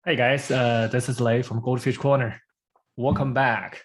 Hey guys, this is Lei from Goldfish Corner. Welcome back.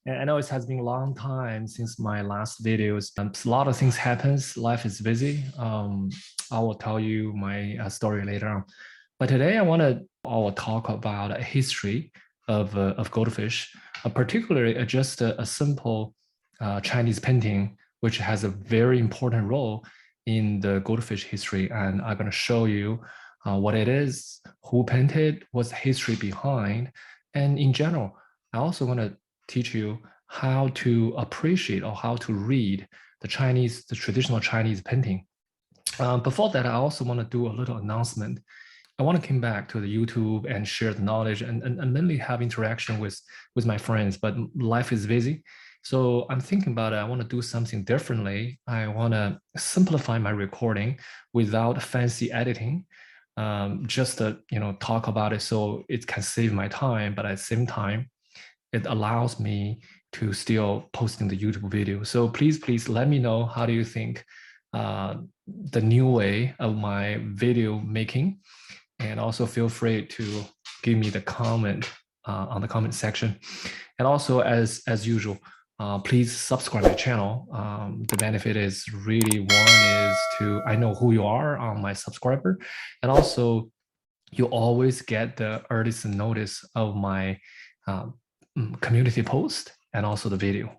And I know it has been a long time since my last videos. A lot of things happens. Life is busy. I will tell you my story later on. But today I will talk about a history of goldfish, particularly just a simple Chinese painting, which has a very important role in the goldfish history. And I'm going to show you what it is, who painted, what's the history behind, and in general, I also want to teach you how to appreciate or how to read the traditional Chinese painting. Before that, I also want to do a little announcement. I want to come back to the YouTube and share the knowledge and mainly have interaction with my friends, but life is busy. So I'm thinking about it. I want to do something differently. I want to simplify my recording without fancy editing. Just to talk about it so it can save my time, but at the same time, it allows me to still posting the YouTube video. So please let me know how do you think the new way of my video making, and also feel free to give me the comment on the comment section. And also as usual, please subscribe my channel. The benefit is really one is to I know who you are on my subscriber, and also you always get the earliest notice of my community post and also the video.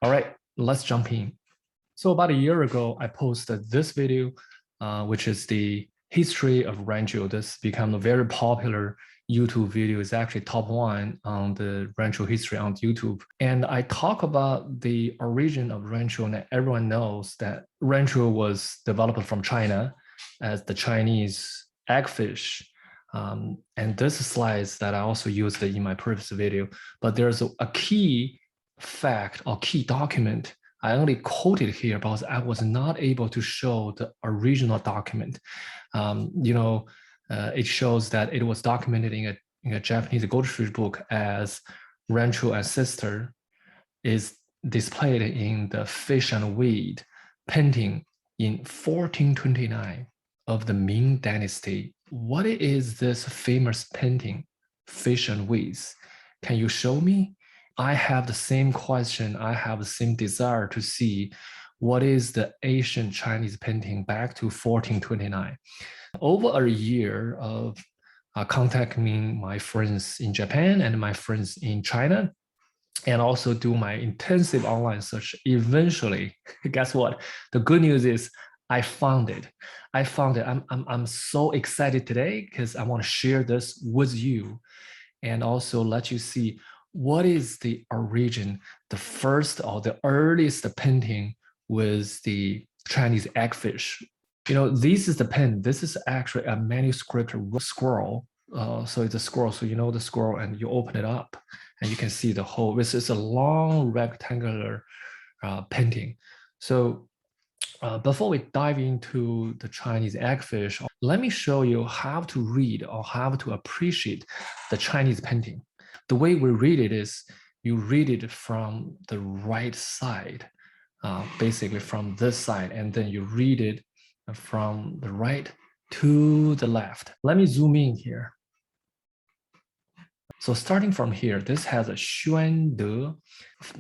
All right, let's jump in. So about a year ago, I posted this video, which is the history of Ranchu. This became a very popular YouTube video. It's actually top one on the Ranchu history on YouTube. And I talk about the origin of Ranchu, and everyone knows that Ranchu was developed from China as the Chinese eggfish. And this slides that I also used in my previous video, but there's a key fact or key document I only quoted here because I was not able to show the original document. It shows that it was documented in a Japanese goldfish book as Ranchu ancestor is displayed in the fish and weed painting in 1429 of the Ming Dynasty. What is this famous painting, fish and weeds? Can you show me? I have the same question. I have the same desire to see what is the ancient Chinese painting back to 1429. Over a year of contacting my friends in Japan and my friends in China, and also do my intensive online search, eventually, guess what? The good news is I found it. I found it. I'm so excited today because I want to share this with you and also let you see what is the origin, the first or the earliest painting with the Chinese eggfish. This is the pen. This is actually a manuscript scroll. So it's a scroll. So you know the scroll and you open it up and you can see the whole. This is a long rectangular painting. So before we dive into the Chinese eggfish, let me show you how to read or how to appreciate the Chinese painting. The way we read it is you read it from the right side, basically from this side, and then you read it from the right to the left. Let me zoom in here. So starting from here, this has a Xuande,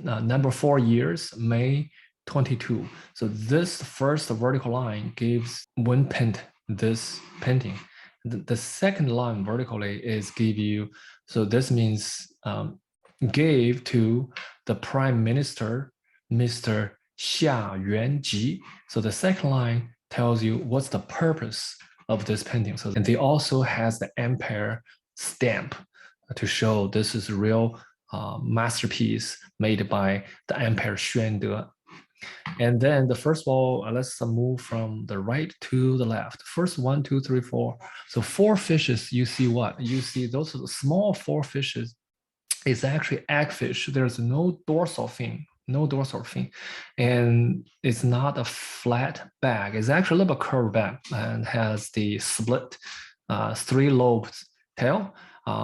number 4 years, May 22. So this first vertical line gives when paint this painting. The second line vertically is give you, so this means gave to the Prime Minister, Mr.夏元吉. So the second line tells you what's the purpose of this painting. So, and they also has the empire stamp to show this is a real masterpiece made by the Emperor Xuande. And then the first of all, let's move from the right to the left. First, 1, 2, 3, 4. So 4 fishes, you see what? You see those small 4 fishes is actually eggfish. There's no dorsal fin, and it's not a flat bag. It's actually a little bit curved back and has the split 3-lobed tail.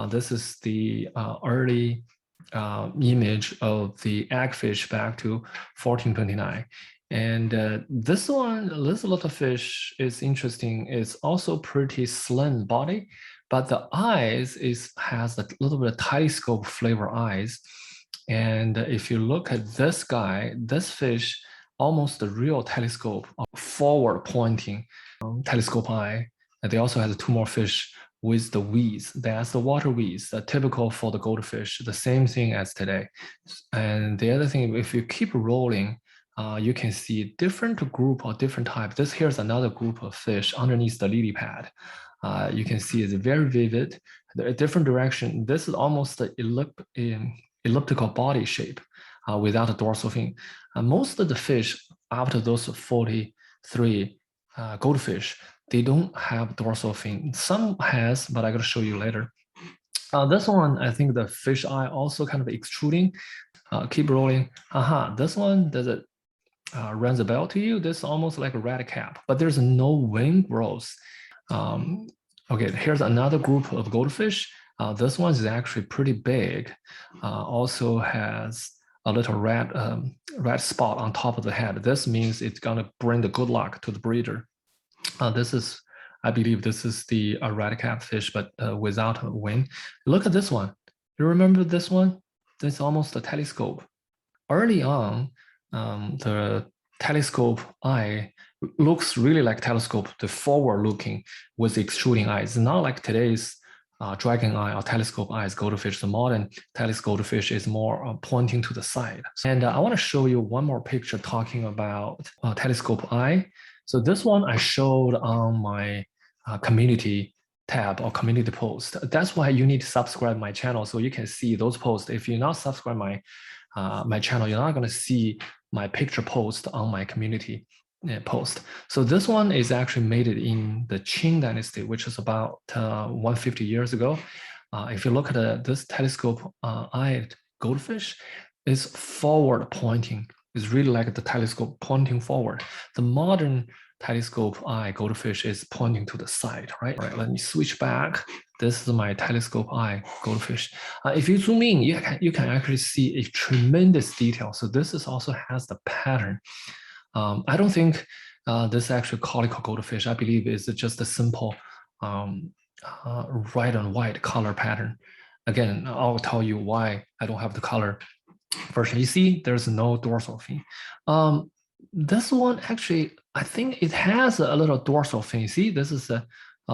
This is the early image of the eggfish back to 1429. And this little fish is interesting. It's also pretty slim body, but the eyes has a little bit of telescope flavor eyes. And if you look at this guy, this fish, almost the real telescope, forward pointing telescope eye. And they also have 2 more fish with the weeds. That's the water weeds, typical for the goldfish, the same thing as today. And the other thing, if you keep rolling, you can see different group or different type. This here's another group of fish underneath the lily pad. You can see it's very vivid, a different direction. This is almost the elliptical body shape without a dorsal fin. Most of the fish after those 43 goldfish, they don't have dorsal fin. Some has, but I'm going to show you later. This one, I think the fish eye also kind of extruding. Keep rolling. This one, does it rings a bell to you? This is almost like a red cap, but there's no wing growth. Okay, here's another group of goldfish. This one is actually pretty big. Also has a little red spot on top of the head. This means it's gonna bring the good luck to the breeder. This is, I believe this is the red cap fish, but without a wing. Look at this one. You remember this one? This is almost a telescope. Early on, the telescope eye looks really like telescope, the forward looking with extruding eyes. It's not like today's dragon eye or telescope eyes goldfish. The modern telescope goldfish is more pointing to the side. And I want to show you one more picture talking about telescope eye. So this one I showed on my community tab or community post. That's why you need to subscribe my channel so you can see those posts. If you're not subscribed my channel, you're not going to see my picture post on my community post. So this one is actually made it in the Qing Dynasty, which is about 150 years ago. If you look at this telescope-eyed goldfish, it's forward pointing. It's really like the telescope pointing forward. The modern telescope-eye goldfish is pointing to the side, right? All right, let me switch back. This is my telescope-eye goldfish. If you zoom in, you can actually see a tremendous detail. So this is also has the pattern. I don't think this is actually conical goldfish. I believe it's just a simple red and white color pattern. Again, I'll tell you why I don't have the color version. You see, there's no dorsal fin. This one actually, I think it has a little dorsal fin. See, this is a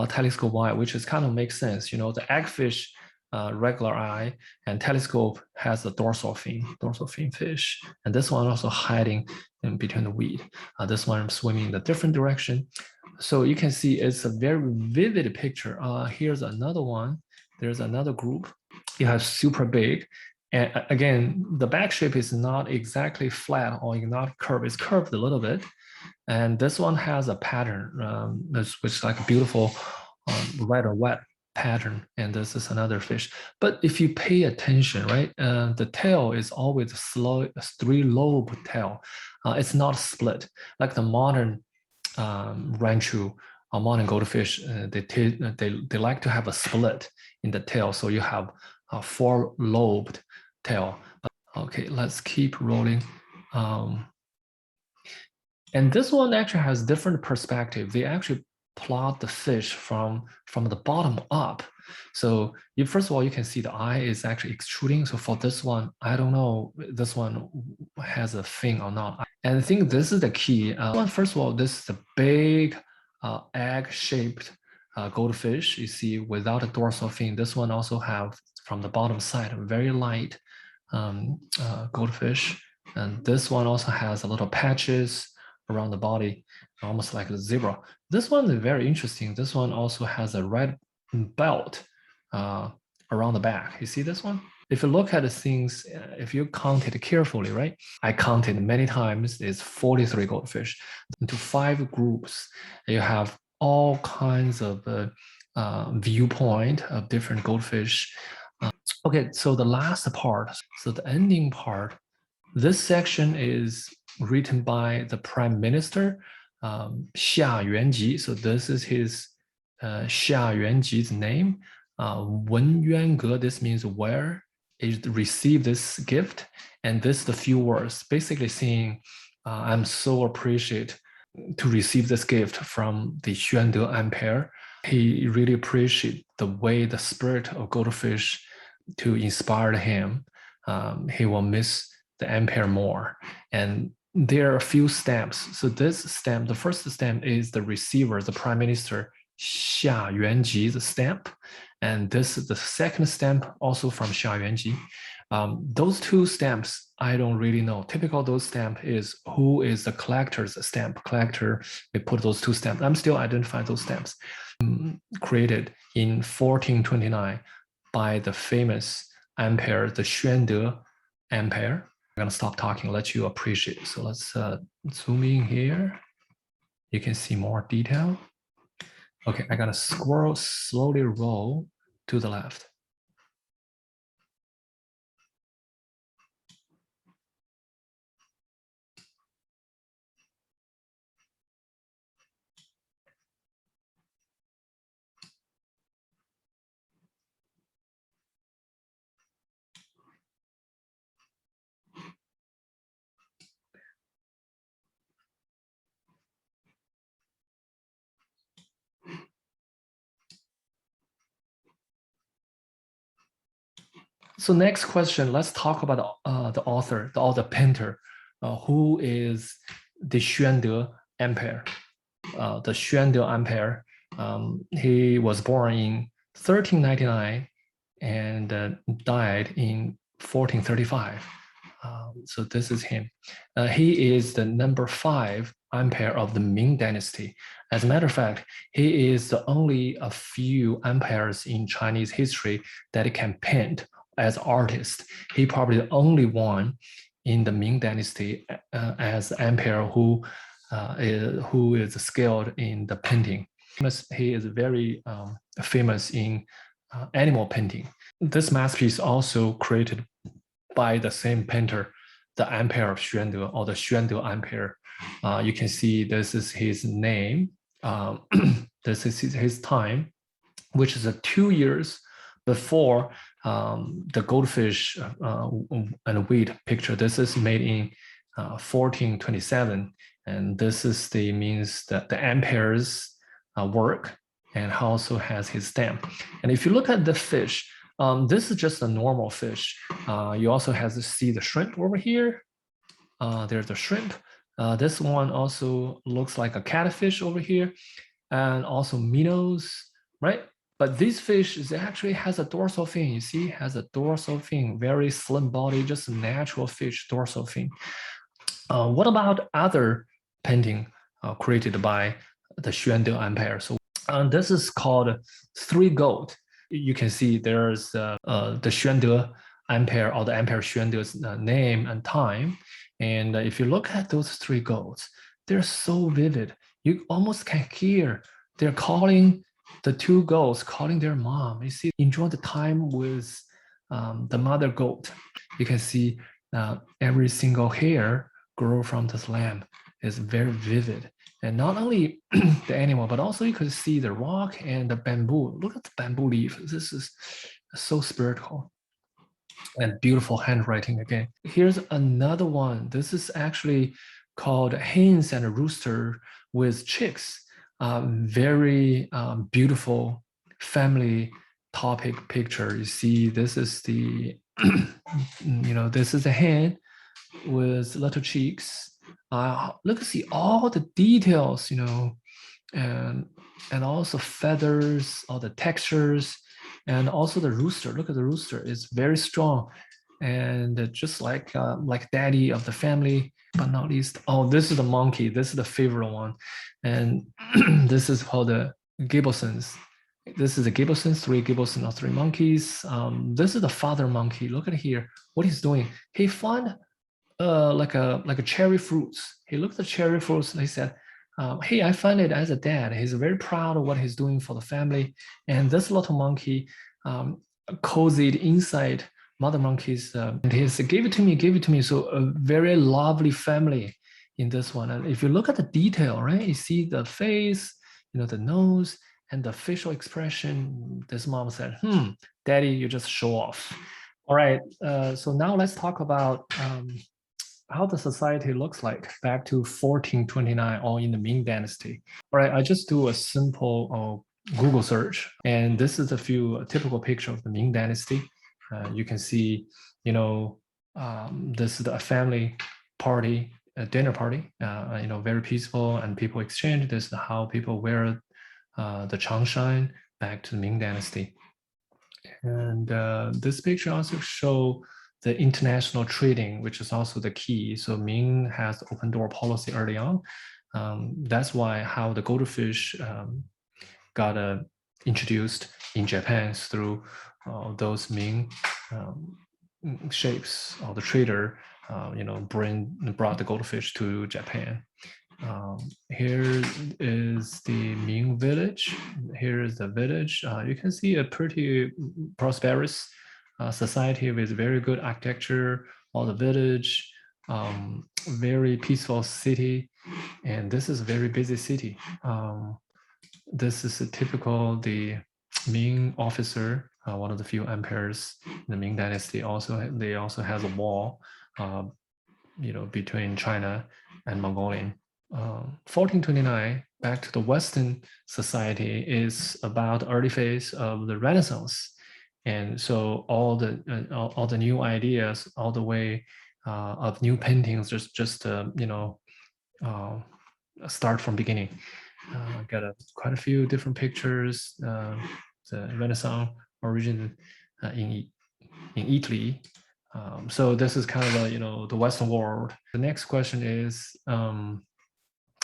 telescope eye, which is kind of makes sense. You know, the eggfish regular eye, and telescope has a dorsal fin fish. And this one also hiding in between the weed. This one swimming in a different direction. So you can see it's a very vivid picture. Here's another one. There's another group. You have super big. And again, the back shape is not exactly flat or not curved. It's curved a little bit. And this one has a pattern, which is like a beautiful red or wet pattern. And this is another fish. But if you pay attention, right, the tail is always a 3-lobe tail. It's not split. Like the modern Ranchu or modern goldfish, they like to have a split in the tail. So you have a 4-lobed tail. Okay, let's keep rolling. And this one actually has different perspective. They actually plot the fish from the bottom up. So first of all, you can see the eye is actually extruding. So for this one, I don't know this one has a fin or not. And I think this is the key. First of all, this is a big egg-shaped goldfish. You see without a dorsal fin. This one also have from the bottom side a very light goldfish. And this one also has a little patches around the body, almost like a zebra. This one is very interesting. This one also has a red belt around the back. You see this one? If you look at the things, if you count it carefully, right? I counted many times, it's 43 goldfish into 5 groups. You have all kinds of viewpoint of different goldfish. Okay, so the last part, so the ending part, this section is written by the Prime Minister, Xuande Emperor. So this is his Xuande Emperor's name. Wen Yuange, this means where it received this gift. And this is the few words, basically saying, I'm so appreciative to receive this gift from the Xuande Emperor. he really appreciated the way the spirit of goldfish to inspire him. He will miss the emperor more. And there are a few stamps. So this stamp, the first stamp is the receiver, the prime minister, Xuande Emperor's stamp. And this is the second stamp, also from Xuande Emperor. Those two stamps, I don't really know. Typical those stamp is who is the collector's stamp. Collector, they put those two stamps. I'm still identifying those stamps. Created in 1429 by the famous emperor, the Xuande Emperor. I'm gonna stop talking, let you appreciate it. So let's zoom in here. You can see more detail. Okay, I gotta slowly roll to the left. So next question, let's talk about the author, the painter. Who is the Xuande Emperor? The Xuande Emperor, he was born in 1399 and died in 1435. So this is him. He is the number 5 emperor of the Ming Dynasty. As a matter of fact, he is the only a few emperors in Chinese history that can paint as artist. He probably the only one in the Ming Dynasty as emperor who is skilled in the painting. He is very famous in animal painting. This masterpiece also created by the same painter, the Emperor of Xuande, or the Xuande Emperor. You can see this is his name. This is his time, which is 2 years before the goldfish and wheat picture. This is made in 1427, and this is means that the emperor's work, and also has his stamp. And if you look at the fish, this is just a normal fish. You also have to see the shrimp over here. There's the shrimp. This one also looks like a catfish over here, and also minnows, right? But this fish is actually has a dorsal fin. You see, has a dorsal fin, very slim body, just a natural fish dorsal fin. What about other painting created by the Xuande Empire? So this is called 3 Gold. You can see there's the Xuande Empire, or the Emperor Xuande's name and time. And if you look at those 3 golds, they're so vivid. You almost can hear they're calling the 2 goats, calling their mom. You see, enjoy the time with the mother goat. You can see every single hair grow from this lamb is very vivid. And not only the animal, but also you could see the rock and the bamboo. Look at the bamboo leaf. This is so spiritual and beautiful handwriting again. Here's another one. This is actually called Hens and Rooster with Chicks. Very beautiful family topic picture. You see, this is the, this is a hen with little cheeks. Look, see all the details, and also feathers, all the textures, and also the rooster. Look at the rooster; it's very strong, and just like daddy of the family. But not least, oh, this is the monkey. This is the favorite one, and this is called the Gibbelsons. This is the Gibbelsons, 3 Gibbelsons or 3 monkeys. This is the father monkey. Look at here, what he's doing. He found like a cherry fruits. He looked at cherry fruits and he said, hey, I find it as a dad. He's very proud of what he's doing for the family. And this little monkey cozied inside mother monkeys. And he said, give it to me, give it to me. So a very lovely family in this one. And if you look at the detail, right, you see the face, the nose, and the facial expression. This mom said, daddy, you just show off. All right, so now let's talk about how the society looks like back to 1429 or in the Ming Dynasty. All right, I just do a simple Google search. And this is a typical picture of the Ming Dynasty. You can see, this is a family party, a dinner party, very peaceful, and people exchange. This is how people wear the Changshan back to the Ming Dynasty. And this picture also shows the international trading, which is also the key. So Ming has the open door policy early on. That's why how the goldfish got introduced in Japan through those Ming shapes. Or the trader, brought the goldfish to Japan. Here is the Ming village. Here is the village. You can see a pretty prosperous society with very good architecture. All the village, very peaceful city, and this is a very busy city. This is a typical the Ming officer, one of the few emperors in the Ming Dynasty. They also has a wall, between China and Mongolia. 1429, back to the Western society, is about the early phase of the Renaissance, and so all the new ideas, all the way of new paintings, just start from beginning. Got quite a few different pictures. The Renaissance origin in Italy. So this is kind of the Western world. The next question is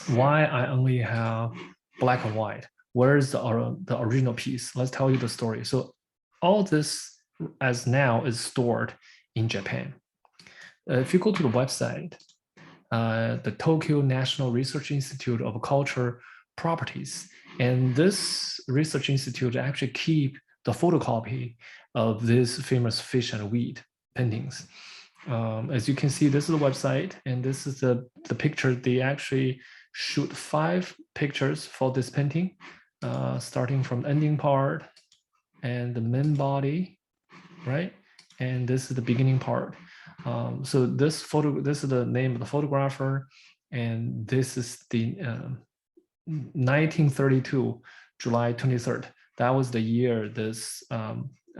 why I only have black and white. Where's the original piece? Let's tell you the story. So all this as now is stored in Japan. If you go to the website, the Tokyo National Research Institute of Cultural Properties, and this research institute actually keep the photocopy of this famous fish and weed paintings. As you can see, this is the website, and this is the picture. They actually shoot 5 pictures for this painting, starting from the ending part and the main body, right? And this is the beginning part. So this is the name of the photographer, and this is the 1932, July 23rd. That was the year this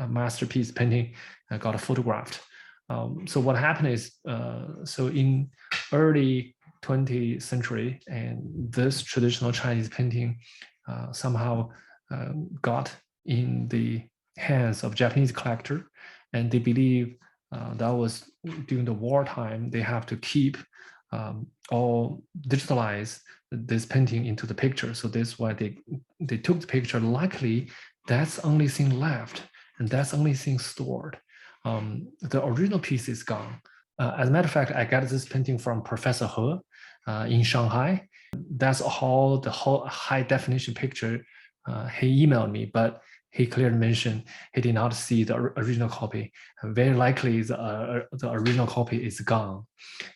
masterpiece painting got photographed. So what happened is, so in early 20th century, and this traditional Chinese painting somehow got in the hands of Japanese collector, and they believe that was during the wartime. They have to keep all digitalize this painting into the picture. So that's why they took the picture. Luckily, that's only thing left, and that's only thing stored. The original piece is gone. As a matter of fact, I got this painting from Professor He in Shanghai. That's the whole high definition picture. He emailed me, but he clearly mentioned he did not see the original copy. Very likely the original copy is gone.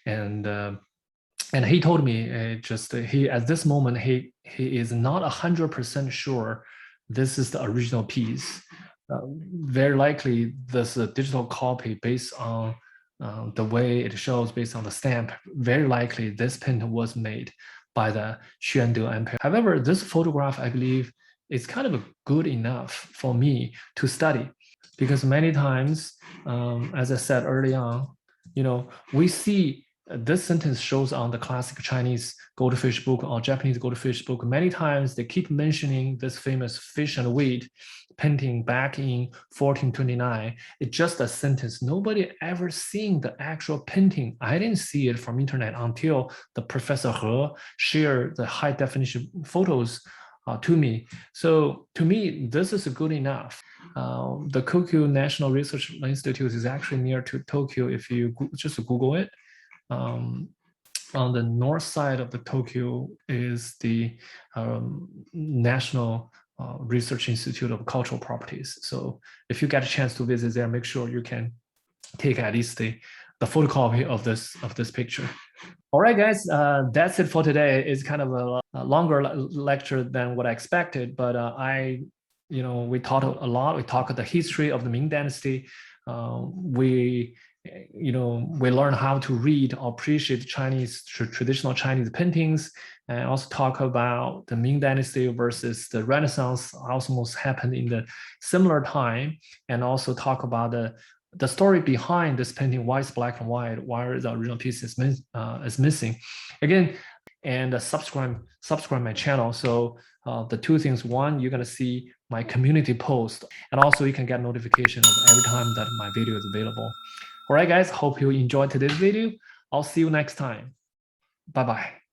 And he told me he at this moment he is not 100% sure this is the original piece. Very likely this is a digital copy based on the way it shows, based on the stamp. Very likely this painting was made by the Xuande Emperor. However, this photograph, I believe, is kind of good enough for me to study, because many times, as I said early on, we see this sentence shows on the classic Chinese goldfish book or Japanese goldfish book. Many times they keep mentioning this famous fish and weed painting back in 1429. It's just a sentence. Nobody ever seen the actual painting. I didn't see it from internet until the Professor He shared the high definition photos to me. So to me, this is good enough. The Tokyo National Research Institute is actually near to Tokyo. If you just Google it, on the north side of the Tokyo is the National Research Institute of Cultural Properties. So if you get a chance to visit there, make sure you can take at least the photocopy of this picture. All right, guys, that's it for today. It's kind of a longer lecture than what I expected, but we talked a lot. We talked the history of the Ming Dynasty. We we learn how to read or appreciate Chinese traditional Chinese paintings, and also talk about the Ming Dynasty versus the Renaissance, almost happened in the similar time, and also talk about the story behind this painting, why it's black and white, why the original piece is missing. Again, and subscribe my channel. So the two things: one, you're gonna see my community post, and also you can get notification of every time that my video is available. All right, guys, hope you enjoyed today's video. I'll see you next time. Bye-bye.